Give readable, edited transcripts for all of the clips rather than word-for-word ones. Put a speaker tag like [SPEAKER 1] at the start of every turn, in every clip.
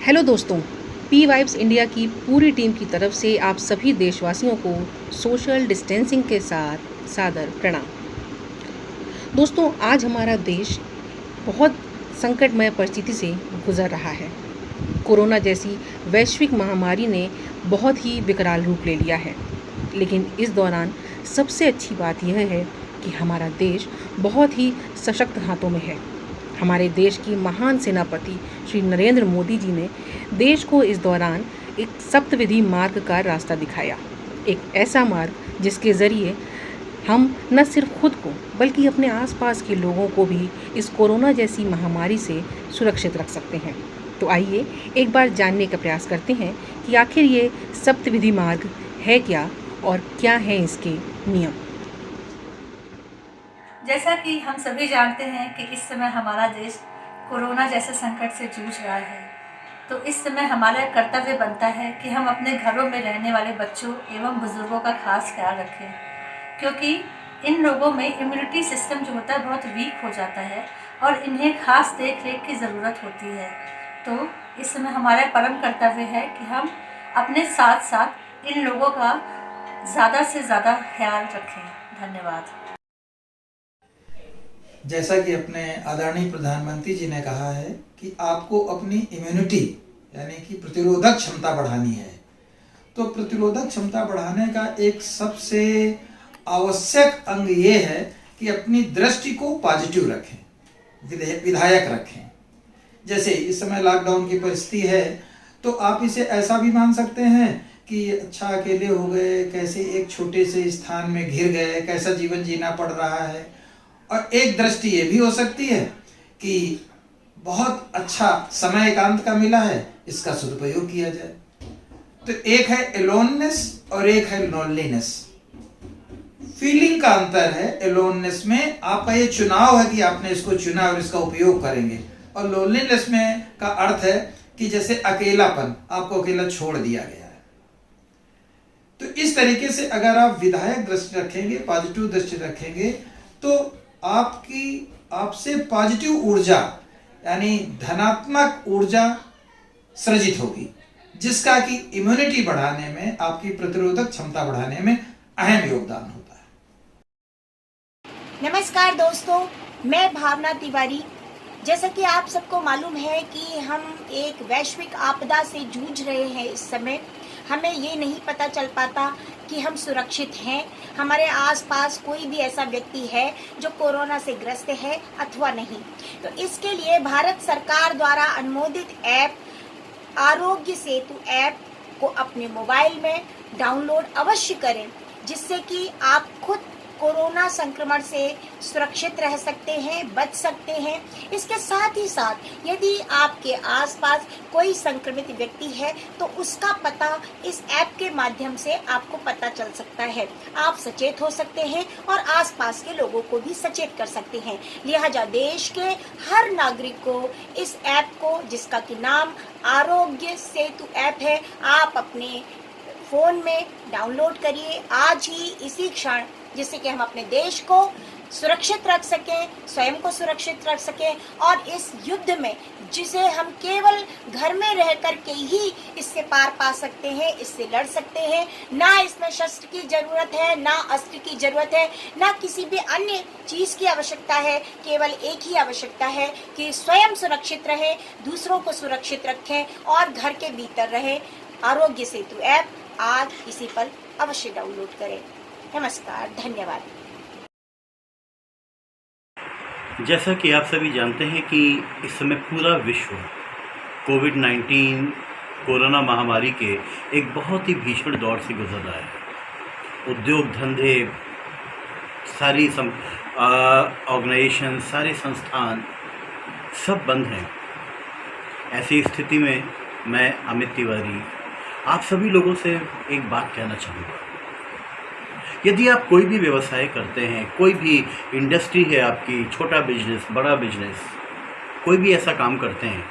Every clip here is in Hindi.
[SPEAKER 1] हेलो दोस्तों, पी वाइब्स इंडिया की पूरी टीम की तरफ से आप सभी देशवासियों को सोशल डिस्टेंसिंग के साथ सादर प्रणाम। दोस्तों, आज हमारा देश बहुत संकटमय परिस्थिति से गुजर रहा है। कोरोना जैसी वैश्विक महामारी ने बहुत ही विकराल रूप ले लिया है, लेकिन इस दौरान सबसे अच्छी बात यह है कि हमारा देश बहुत ही सशक्त हाथों में है। हमारे देश की महान सेनापति श्री नरेंद्र मोदी जी ने देश को इस दौरान एक सप्तविधि मार्ग का रास्ता दिखाया। एक ऐसा मार्ग जिसके ज़रिए हम न सिर्फ खुद को बल्कि अपने आसपास के लोगों को भी इस कोरोना जैसी महामारी से सुरक्षित रख सकते हैं। तो आइए एक बार जानने का प्रयास करते हैं कि आखिर ये सप्तविधि मार्ग है क्या और क्या हैं इसके नियम।
[SPEAKER 2] जैसा कि हम सभी जानते हैं कि इस समय हमारा देश कोरोना जैसे संकट से जूझ रहा है, तो इस समय हमारा कर्तव्य बनता है कि हम अपने घरों में रहने वाले बच्चों एवं बुजुर्गों का खास ख्याल रखें, क्योंकि इन लोगों में इम्यूनिटी सिस्टम जो होता है बहुत वीक हो जाता है और इन्हें खास देख रेख की ज़रूरत होती है। तो इस समय हमारा परम कर्तव्य है कि हम अपने साथ साथ इन लोगों का ज़्यादा से ज़्यादा ख्याल रखें। धन्यवाद।
[SPEAKER 3] जैसा कि अपने आदरणीय प्रधानमंत्री जी ने कहा है कि आपको अपनी इम्यूनिटी यानी कि प्रतिरोधक क्षमता बढ़ानी है, तो प्रतिरोधक क्षमता बढ़ाने का एक सबसे आवश्यक अंग ये है कि अपनी दृष्टि को पॉजिटिव रखें, विधायक रखें। जैसे इस समय लॉकडाउन की परिस्थिति है, तो आप इसे ऐसा भी मान सकते हैं कि अच्छा अकेले हो गए, कैसे एक छोटे से स्थान में घिर गए, कैसा जीवन जीना पड़ रहा है। और एक दृष्टि ये भी हो सकती है कि बहुत अच्छा समय एकांत का मिला है, इसका सदुपयोग किया जाए। तो एक है एलोननेस और एक है लोनलीनेस। फीलिंग का अंतर है। एलोननेस में आपका ये चुनाव है कि आपने इसको चुना और इसका उपयोग करेंगे, और लोनलीनेस में का अर्थ है कि जैसे अकेलापन, आपको अकेला छोड़ दिया गया है। तो इस तरीके से अगर आप विधायक दृष्टि रखेंगे, पॉजिटिव दृष्टि रखेंगे, तो आपसे पॉजिटिव ऊर्जा यानी धनात्मक ऊर्जा सृजित होगी, जिसका कि इम्यूनिटी बढ़ाने में, आपकी प्रतिरोधक क्षमता बढ़ाने में अहम योगदान होता है।
[SPEAKER 4] नमस्कार दोस्तों, मैं भावना तिवारी। जैसा कि आप सबको मालूम है कि हम एक वैश्विक आपदा से जूझ रहे हैं। इस समय हमें ये नहीं पता चल पाता कि हम सुरक्षित हैं, हमारे आसपास कोई भी ऐसा व्यक्ति है जो कोरोना से ग्रस्त है अथवा नहीं। तो इसके लिए भारत सरकार द्वारा अनुमोदित ऐप आरोग्य सेतु ऐप को अपने मोबाइल में डाउनलोड अवश्य करें, जिससे कि आप खुद कोरोना संक्रमण से सुरक्षित रह सकते हैं, बच सकते हैं। इसके साथ ही साथ यदि आपके आसपास कोई संक्रमित व्यक्ति है तो उसका पता इस ऐप के माध्यम से आपको पता चल सकता है। आप सचेत हो सकते हैं और आसपास के लोगों को भी सचेत कर सकते हैं। लिहाजा देश के हर नागरिक को इस ऐप को, जिसका कि नाम आरोग्य सेतु ऐप है, आप अपने फोन में डाउनलोड करिए आज ही, इसी क्षण, जिससे कि हम अपने देश को सुरक्षित रख सकें, स्वयं को सुरक्षित रख सकें और इस युद्ध में, जिसे हम केवल घर में रह कर के ही इससे पार पा सकते हैं, इससे लड़ सकते हैं। ना इसमें शस्त्र की जरूरत है, ना अस्त्र की जरूरत है, ना किसी भी अन्य चीज की आवश्यकता है। केवल एक ही आवश्यकता है कि स्वयं सुरक्षित रहे, दूसरों को सुरक्षित रखें और घर के भीतर रहे। आरोग्य सेतु ऐप आज इसी पर अवश्य डाउनलोड करें। नमस्कार, धन्यवाद।
[SPEAKER 5] जैसा कि आप सभी जानते हैं कि इस समय पूरा विश्व कोविड-19 कोरोना महामारी के एक बहुत ही भीषण दौर से गुजर रहा है। उद्योग धंधे, सारी ऑर्गेनाइजेशन, सारे संस्थान सब बंद हैं। ऐसी स्थिति में मैं अमित तिवारी आप सभी लोगों से एक बात कहना चाहूँगा। यदि आप कोई भी व्यवसाय करते हैं, कोई भी इंडस्ट्री है आपकी, छोटा बिजनेस, बड़ा बिजनेस, कोई भी ऐसा काम करते हैं,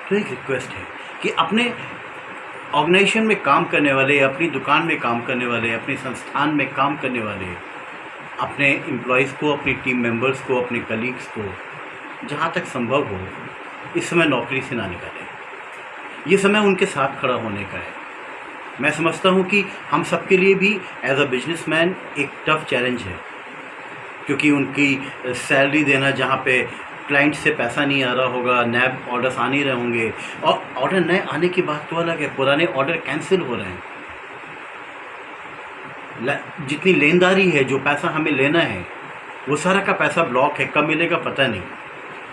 [SPEAKER 5] तो एक रिक्वेस्ट है कि अपने ऑर्गेनाइजेशन में काम करने वाले, अपनी दुकान में काम करने वाले, अपने संस्थान में काम करने वाले, अपने एम्प्लॉयज़ को, अपनी टीम मेंबर्स को, अपने कलीग्स को जहाँ तक संभव हो इस समय नौकरी से ना निकालें। ये समय उनके साथ खड़ा होने का है। मैं समझता हूँ कि हम सबके लिए भी एज अ बिजनेसमैन एक टफ चैलेंज है, क्योंकि उनकी सैलरी देना, जहाँ पे क्लाइंट से पैसा नहीं आ रहा होगा, नए ऑर्डर्स आ नहीं रहे होंगे, और ऑर्डर नए आने की बात तो अलग है, पुराने ऑर्डर कैंसिल हो रहे हैं। जितनी लेनदारी है, जो पैसा हमें लेना है, वो सारा का पैसा ब्लॉक है, कब मिलेगा पता नहीं।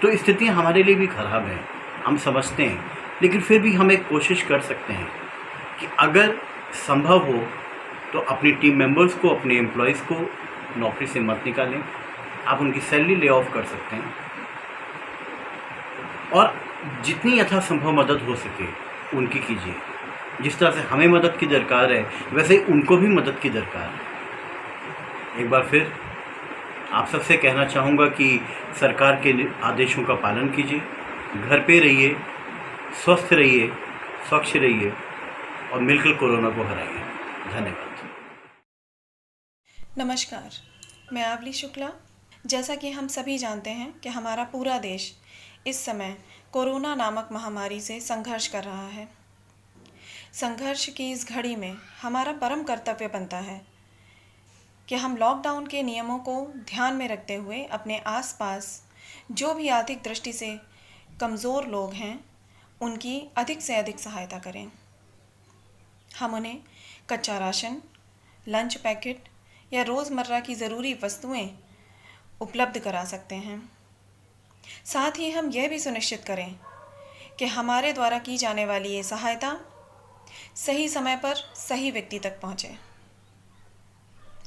[SPEAKER 5] तो स्थितियाँ हमारे लिए भी ख़राब हैं, हम समझते हैं, लेकिन फिर भी हम एक कोशिश कर सकते हैं कि अगर संभव हो तो अपनी टीम मेंबर्स को, अपने एम्प्लॉयज़ को नौकरी से मत निकालें। आप उनकी सैलरी ले ऑफ कर सकते हैं, और जितनी यथासंभव मदद हो सके उनकी कीजिए। जिस तरह से हमें मदद की दरकार है, वैसे ही उनको भी मदद की दरकार है। एक बार फिर आप सबसे कहना चाहूँगा कि सरकार के आदेशों का पालन कीजिए, घर पे रहिए, स्वस्थ रहिए, स्वच्छ रहिए, और मिलकर कोरोना को हराइए। धन्यवाद।
[SPEAKER 6] नमस्कार, मैं आवली शुक्ला। जैसा कि हम सभी जानते हैं कि हमारा पूरा देश इस समय कोरोना नामक महामारी से संघर्ष कर रहा है। संघर्ष की इस घड़ी में हमारा परम कर्तव्य बनता है कि हम लॉकडाउन के नियमों को ध्यान में रखते हुए अपने आसपास जो भी आर्थिक दृष्टि से कमज़ोर लोग हैं, उनकी अधिक से अधिक सहायता करें। हम उन्हें कच्चा राशन, लंच पैकेट या रोज़मर्रा की ज़रूरी वस्तुएं उपलब्ध करा सकते हैं। साथ ही हम यह भी सुनिश्चित करें कि हमारे द्वारा की जाने वाली ये सहायता सही समय पर सही व्यक्ति तक पहुंचे।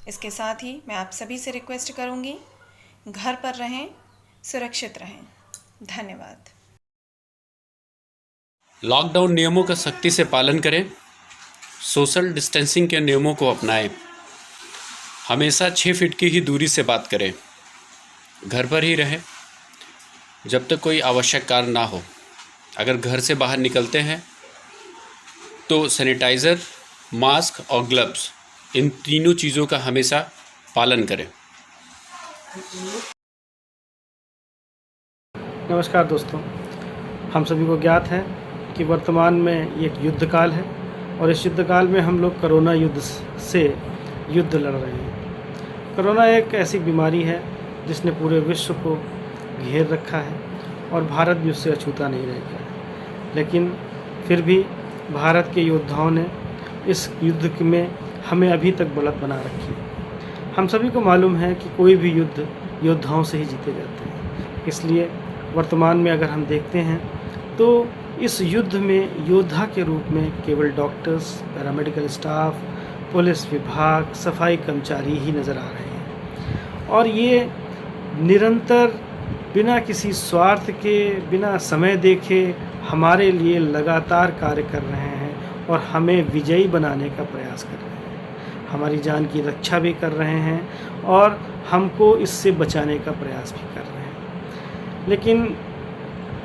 [SPEAKER 6] इसके साथ ही मैं आप सभी से रिक्वेस्ट करूंगी, घर पर रहें, सुरक्षित रहें। धन्यवाद।
[SPEAKER 7] लॉकडाउन नियमों का सख्ती से पालन करें, सोशल डिस्टेंसिंग के नियमों को अपनाएं, हमेशा 6 फीट की ही दूरी से बात करें, घर पर ही रहें जब तक कोई आवश्यक कार्य ना हो। अगर घर से बाहर निकलते हैं तो सैनिटाइज़र, मास्क और ग्लव्स, इन तीनों चीज़ों का हमेशा पालन करें।
[SPEAKER 8] नमस्कार दोस्तों, हम सभी को ज्ञात है कि वर्तमान में ये एक युद्ध काल है, और इस युद्ध काल में हम लोग कोरोना युद्ध से युद्ध लड़ रहे हैं। कोरोना एक ऐसी बीमारी है जिसने पूरे विश्व को घेर रखा है, और भारत भी उससे अछूता नहीं रह गया है। लेकिन फिर भी भारत के योद्धाओं ने इस युद्ध में हमें अभी तक बढ़त बना रखी है। हम सभी को मालूम है कि कोई भी युद्ध योद्धाओं से ही जीते जाते हैं। इसलिए वर्तमान में अगर हम देखते हैं तो इस युद्ध में योद्धा के रूप में केवल डॉक्टर्स, पैरामेडिकल स्टाफ, पुलिस विभाग, सफाई कर्मचारी ही नज़र आ रहे हैं, और ये निरंतर बिना किसी स्वार्थ के, बिना समय देखे हमारे लिए लगातार कार्य कर रहे हैं और हमें विजयी बनाने का प्रयास कर रहे हैं। हमारी जान की रक्षा भी कर रहे हैं और हमको इससे बचाने का प्रयास भी कर रहे हैं। लेकिन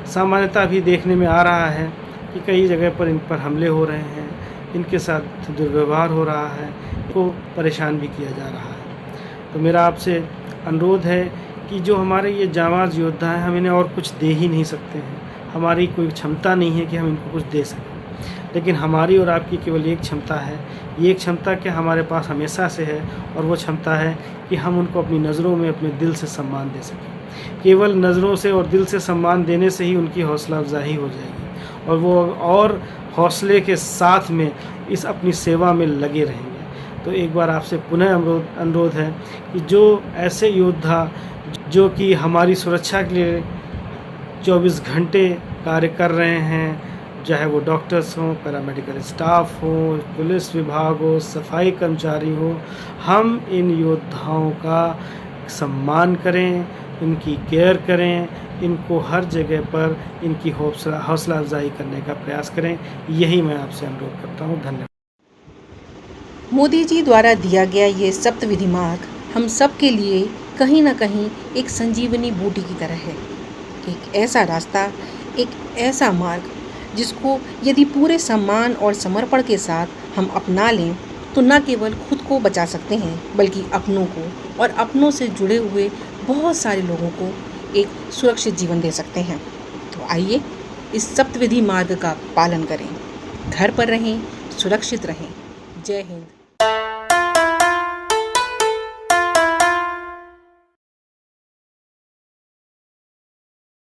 [SPEAKER 8] सामान्यतः भी देखने में आ रहा है कि कई जगह पर इन पर हमले हो रहे हैं, इनके साथ दुर्व्यवहार हो रहा है, इनको परेशान भी किया जा रहा है। तो मेरा आपसे अनुरोध है कि जो हमारे ये जांबाज योद्धा हैं, हम इन्हें और कुछ दे ही नहीं सकते हैं। हमारी कोई क्षमता नहीं है कि हम इनको कुछ दे सकें, लेकिन हमारी और आपकी केवल एक क्षमता है। ये एक क्षमता कि हमारे पास हमेशा से है, और वो क्षमता है कि हम उनको अपनी नज़रों में अपने दिल से सम्मान दे सकें। केवल नज़रों से और दिल से सम्मान देने से ही उनकी हौसला अफजाई हो जाएगी, और वो और हौसले के साथ में इस अपनी सेवा में लगे रहेंगे। तो एक बार आपसे पुनः अनुरोध है कि जो ऐसे योद्धा जो कि हमारी सुरक्षा के लिए 24 घंटे कार्य कर रहे हैं, चाहे वो डॉक्टर्स हों, पैरामेडिकल स्टाफ हो, पुलिस विभाग हो, सफाई कर्मचारी हो, हम इन योद्धाओं का सम्मान करें, इनकी केयर करें, इनको हर जगह पर इनकी हौसला अफजाई करने का प्रयास करें। यही मैं आपसे अनुरोध करता हूँ। धन्यवाद।
[SPEAKER 1] मोदी जी द्वारा दिया गया ये सप्तविधि मार्ग हम सब के लिए कहीं ना कहीं एक संजीवनी बूटी की तरह है। एक ऐसा रास्ता, एक ऐसा मार्ग जिसको यदि पूरे सम्मान और समर्पण के साथ हम अपना लें तो न केवल खुद को बचा सकते हैं, बल्कि अपनों को और अपनों से जुड़े हुए बहुत सारे लोगों को एक सुरक्षित जीवन दे सकते हैं। तो आइए इस सप्तविधि मार्ग का पालन करें। घर पर रहें, सुरक्षित रहें। जय हिंद।